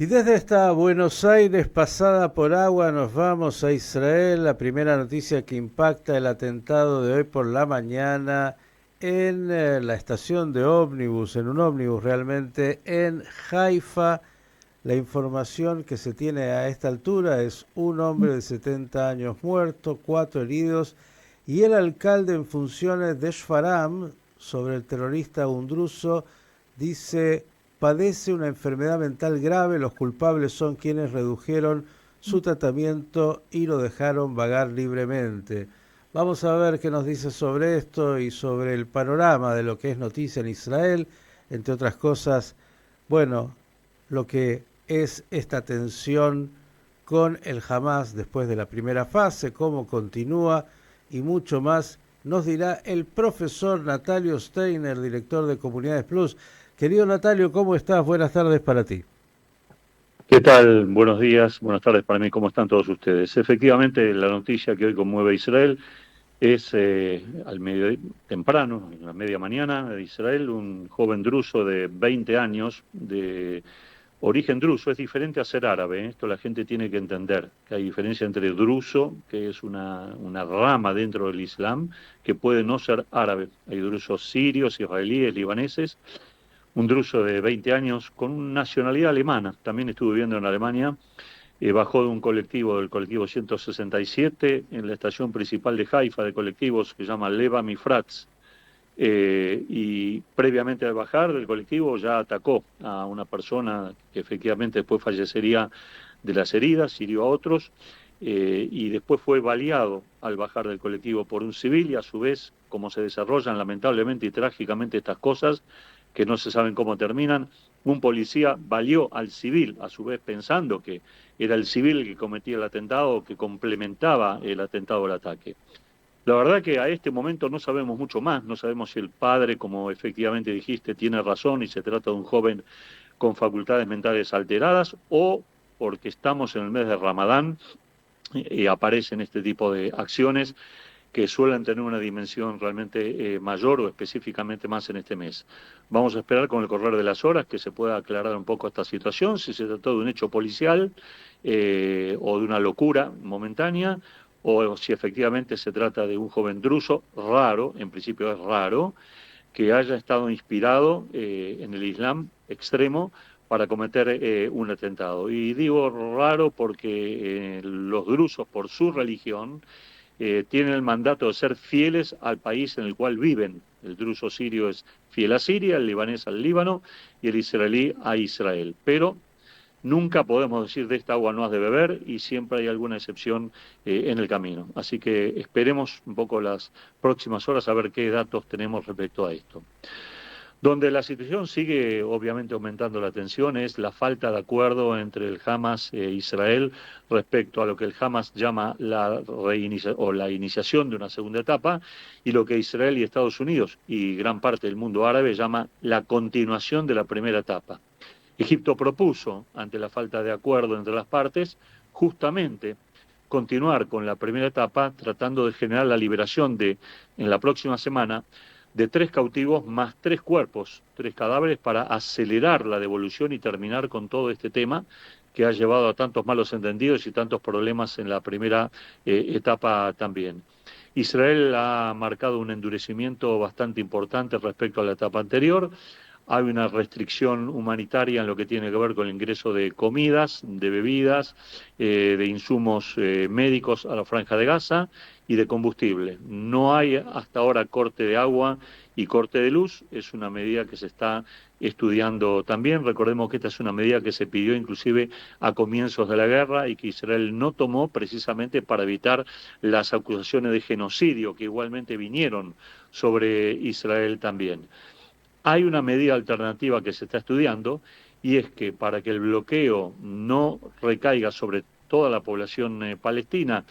Y desde esta Buenos Aires pasada por agua nos vamos a Israel. La primera noticia que impacta el atentado de hoy por la mañana en la estación de ómnibus, en un ómnibus realmente, en Haifa. La información que se tiene a esta altura es un hombre de 70 años muerto, 4 heridos y el alcalde en funciones de Shfaram sobre el terrorista undruso dice: padece una enfermedad mental grave, los culpables son quienes redujeron su tratamiento y lo dejaron vagar libremente. Vamos a ver qué nos dice sobre esto y sobre el panorama de lo que es noticia en Israel, entre otras cosas, bueno, lo que es esta tensión con el Hamas después de la primera fase, cómo continúa y mucho más nos dirá el profesor Natalio Steiner, director de Comunidades Plus. Querido Natalio, ¿cómo estás? Buenas tardes para ti. ¿Qué tal? Buenos días, buenas tardes para mí, ¿cómo están todos ustedes? Efectivamente, la noticia que hoy conmueve a Israel es al medio temprano, en la media mañana de Israel, un joven druso de 20 años, de origen druso, es diferente a ser árabe, ¿eh? Esto la gente tiene que entender, que hay diferencia entre druso, que es una rama dentro del Islam, que puede no ser árabe. Hay drusos sirios, israelíes, libaneses, un druso de 20 años con nacionalidad alemana, también estuvo viviendo en Alemania, bajó de un colectivo, del colectivo 167, en la estación principal de Haifa de colectivos que se llama Leva Mifratz, y previamente al bajar del colectivo ya atacó a una persona que efectivamente después fallecería de las heridas, hirió a otros, y después fue baleado al bajar del colectivo por un civil y a su vez, como se desarrollan lamentablemente y trágicamente estas cosas, que no se saben cómo terminan, un policía baleó al civil, a su vez pensando que era el civil el que cometía el atentado o que complementaba el atentado o el ataque. La verdad que a este momento no sabemos mucho más, no sabemos si el padre, como efectivamente dijiste, tiene razón y se trata de un joven con facultades mentales alteradas o porque estamos en el mes de Ramadán y aparecen este tipo de acciones que suelen tener una dimensión realmente mayor o específicamente más en este mes. Vamos a esperar con el correr de las horas que se pueda aclarar un poco esta situación, si se trató de un hecho policial o de una locura momentánea, o si efectivamente se trata de un joven druso, raro, en principio es raro, que haya estado inspirado en el Islam extremo para cometer un atentado. Y digo raro porque los drusos, por su religión, tienen el mandato de ser fieles al país en el cual viven. El druso sirio es fiel a Siria, el libanés al Líbano y el israelí a Israel. Pero nunca podemos decir de esta agua no has de beber y siempre hay alguna excepción en el camino. Así que esperemos un poco las próximas horas a ver qué datos tenemos respecto a esto. Donde la situación sigue obviamente aumentando la tensión es la falta de acuerdo entre el Hamas e Israel respecto a lo que el Hamas llama la iniciación de una segunda etapa y lo que Israel y Estados Unidos y gran parte del mundo árabe llama la continuación de la primera etapa. Egipto propuso, ante la falta de acuerdo entre las partes, justamente continuar con la primera etapa tratando de generar la liberación en la próxima semana, de 3 cautivos más 3 cuerpos, 3 cadáveres, para acelerar la devolución y terminar con todo este tema que ha llevado a tantos malos entendidos y tantos problemas en la primera etapa también. Israel ha marcado un endurecimiento bastante importante respecto a la etapa anterior. Hay una restricción humanitaria en lo que tiene que ver con el ingreso de comidas, de bebidas, de insumos médicos a la Franja de Gaza y de combustible. No hay hasta ahora corte de agua y corte de luz. Es una medida que se está estudiando también. Recordemos que esta es una medida que se pidió inclusive a comienzos de la guerra y que Israel no tomó precisamente para evitar las acusaciones de genocidio que igualmente vinieron sobre Israel también. Hay una medida alternativa que se está estudiando y es que para que el bloqueo no recaiga sobre toda la población palestina,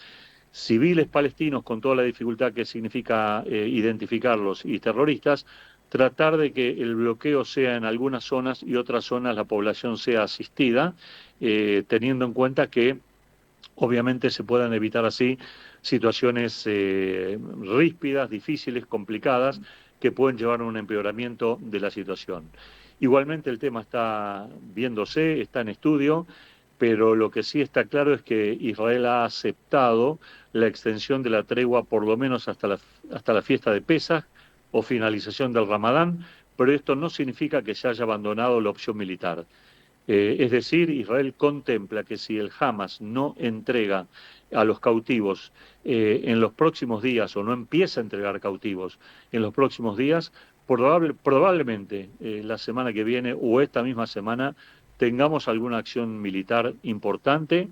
civiles palestinos con toda la dificultad que significa identificarlos y terroristas, tratar de que el bloqueo sea en algunas zonas y otras zonas la población sea asistida, teniendo en cuenta que obviamente se puedan evitar así situaciones ríspidas, difíciles, complicadas, que pueden llevar a un empeoramiento de la situación. Igualmente el tema está viéndose, está en estudio, pero lo que sí está claro es que Israel ha aceptado la extensión de la tregua por lo menos hasta la fiesta de Pesaj o finalización del Ramadán, pero esto no significa que se haya abandonado la opción militar. Es decir, Israel contempla que si el Hamas no entrega a los cautivos en los próximos días o no empieza a entregar cautivos en los próximos días, probablemente la semana que viene o esta misma semana tengamos alguna acción militar importante.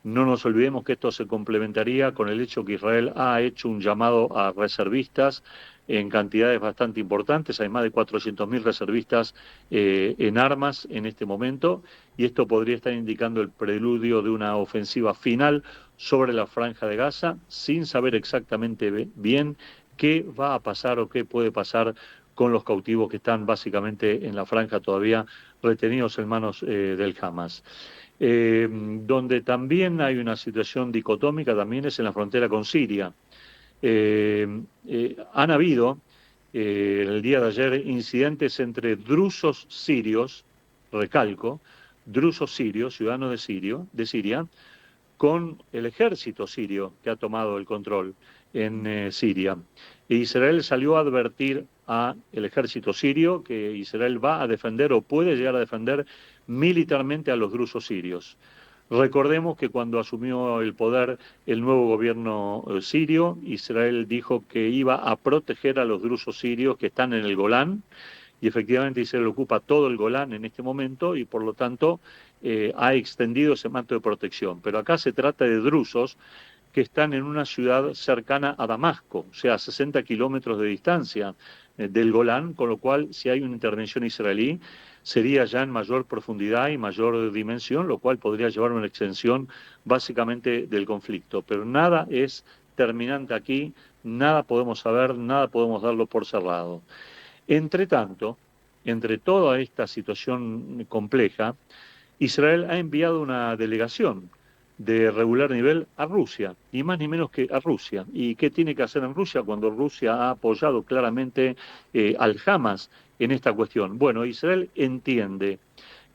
No nos olvidemos que esto se complementaría con el hecho que Israel ha hecho un llamado a reservistas en cantidades bastante importantes. Hay más de 400.000 reservistas en armas en este momento, y esto podría estar indicando el preludio de una ofensiva final sobre la Franja de Gaza, sin saber exactamente bien qué va a pasar o qué puede pasar con los cautivos que están básicamente en la franja todavía retenidos en manos del Hamas. Donde también hay una situación dicotómica también es en la frontera con Siria. Han habido el día de ayer incidentes entre drusos sirios, recalco, drusos sirios, ciudadanos de Siria, con el ejército sirio que ha tomado el control en Siria. E Israel salió a advertir al ejército sirio que Israel va a defender o puede llegar a defender militarmente a los drusos sirios. Recordemos que cuando asumió el poder el nuevo gobierno sirio, Israel dijo que iba a proteger a los drusos sirios que están en el Golán, y efectivamente Israel ocupa todo el Golán en este momento y por lo tanto ha extendido ese manto de protección. Pero acá se trata de drusos que están en una ciudad cercana a Damasco, o sea, a 60 kilómetros de distancia del Golán, con lo cual si hay una intervención israelí sería ya en mayor profundidad y mayor dimensión, lo cual podría llevar a una extensión básicamente del conflicto. Pero nada es terminante aquí, nada podemos saber, nada podemos darlo por cerrado. Entre tanto, entre toda esta situación compleja, Israel ha enviado una delegación de regular nivel a Rusia, ni más ni menos que a Rusia. ¿Y qué tiene que hacer en Rusia cuando Rusia ha apoyado claramente al Hamas en esta cuestión? Bueno, Israel entiende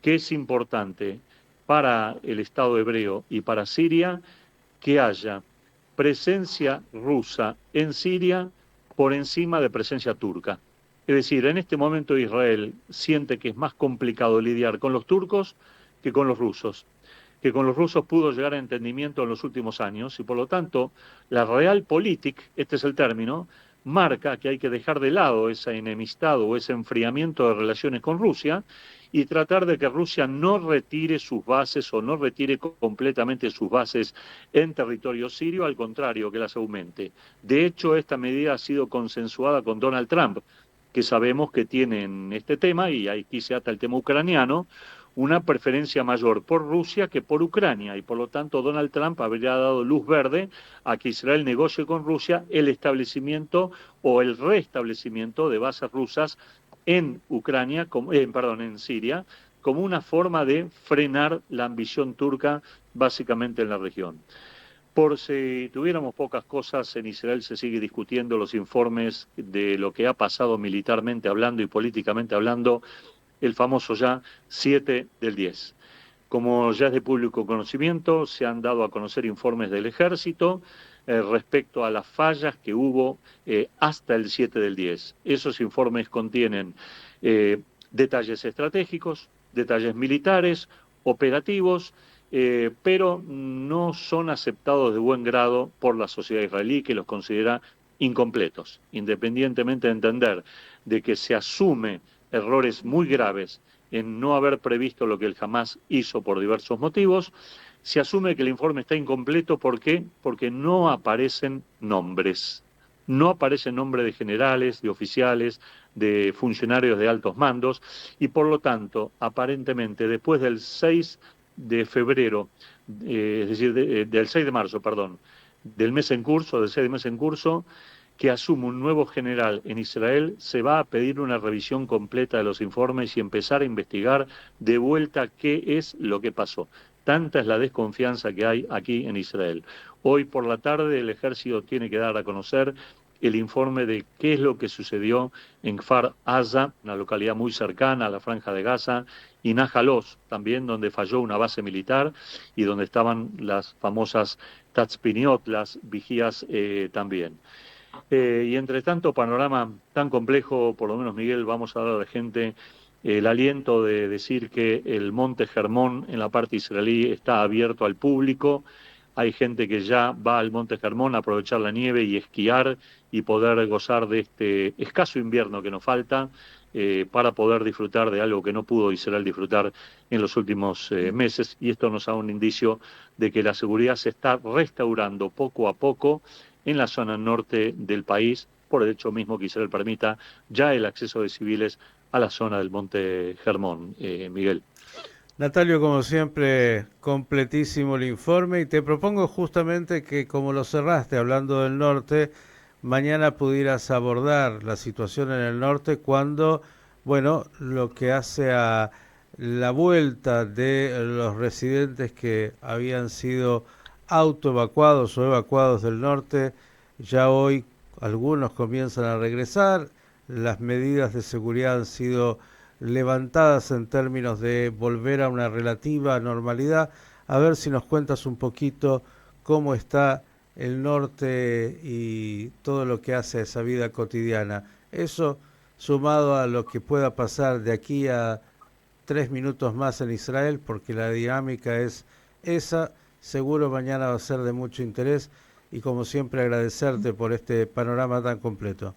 que es importante para el Estado hebreo y para Siria que haya presencia rusa en Siria por encima de presencia turca. Es decir, en este momento Israel siente que es más complicado lidiar con los turcos que con los rusos, que con los rusos pudo llegar a entendimiento en los últimos años y por lo tanto la Realpolitik, este es el término, marca que hay que dejar de lado esa enemistad o ese enfriamiento de relaciones con Rusia y tratar de que Rusia no retire sus bases o no retire completamente sus bases en territorio sirio, al contrario, que las aumente. De hecho, esta medida ha sido consensuada con Donald Trump, que sabemos que tiene en este tema, y aquí se ata el tema ucraniano, una preferencia mayor por Rusia que por Ucrania, y por lo tanto Donald Trump habría dado luz verde a que Israel negocie con Rusia el establecimiento o el restablecimiento de bases rusas en Ucrania, en Siria, como una forma de frenar la ambición turca básicamente en la región. Por si tuviéramos pocas cosas, en Israel se sigue discutiendo los informes de lo que ha pasado militarmente hablando y políticamente hablando, el famoso ya 7 del 10. Como ya es de público conocimiento, se han dado a conocer informes del Ejército respecto a las fallas que hubo hasta el 7 del 10. Esos informes contienen detalles estratégicos, detalles militares, operativos, pero no son aceptados de buen grado por la sociedad israelí, que los considera incompletos, independientemente de entender de que se asume errores muy graves en no haber previsto lo que el Hamas hizo por diversos motivos. Se asume que el informe está incompleto. ¿Por qué? Porque no aparecen nombres. No aparecen nombres de generales, de oficiales, de funcionarios de altos mandos, y por lo tanto, aparentemente, después del 6 de febrero, es decir, del 6 de marzo, perdón, del mes en curso, del 6 de mes en curso, que asume un nuevo general en Israel, se va a pedir una revisión completa de los informes y empezar a investigar de vuelta qué es lo que pasó. Tanta es la desconfianza que hay aquí en Israel. Hoy por la tarde el ejército tiene que dar a conocer el informe de qué es lo que sucedió en Kfar Aza, una localidad muy cercana a la Franja de Gaza, y Najalos, también donde falló una base militar y donde estaban las famosas Tatspiniot, las vigías también. Y entre tanto panorama tan complejo, por lo menos Miguel, vamos a dar a la gente el aliento de decir que el Monte Hermón en la parte israelí está abierto al público. Hay gente que ya va al Monte Hermón a aprovechar la nieve y esquiar y poder gozar de este escaso invierno que nos falta para poder disfrutar de algo que no pudo Israel disfrutar en los últimos meses. Y esto nos da un indicio de que la seguridad se está restaurando poco a poco en la zona norte del país, por el hecho mismo que Israel permita ya el acceso de civiles a la zona del Monte Hermón, Miguel. Natalio, como siempre, completísimo el informe y te propongo justamente que, como lo cerraste hablando del norte, mañana pudieras abordar la situación en el norte cuando, bueno, lo que hace a la vuelta de los residentes que habían sido autoevacuados o evacuados del norte, ya hoy algunos comienzan a regresar, las medidas de seguridad han sido levantadas en términos de volver a una relativa normalidad. A ver si nos cuentas un poquito cómo está el norte y todo lo que hace a esa vida cotidiana. Eso sumado a lo que pueda pasar de aquí a 3 minutos más en Israel, porque la dinámica es esa, seguro mañana va a ser de mucho interés y como siempre agradecerte por este panorama tan completo.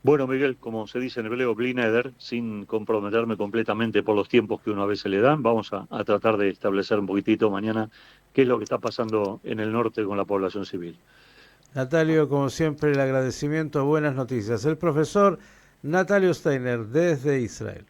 Bueno, Miguel, como se dice en hebreo, Bli Neder, sin comprometerme completamente por los tiempos que uno a veces le dan, vamos a tratar de establecer un poquitito mañana qué es lo que está pasando en el norte con la población civil. Natalio, como siempre, el agradecimiento, buenas noticias. El profesor Natalio Steiner, desde Israel.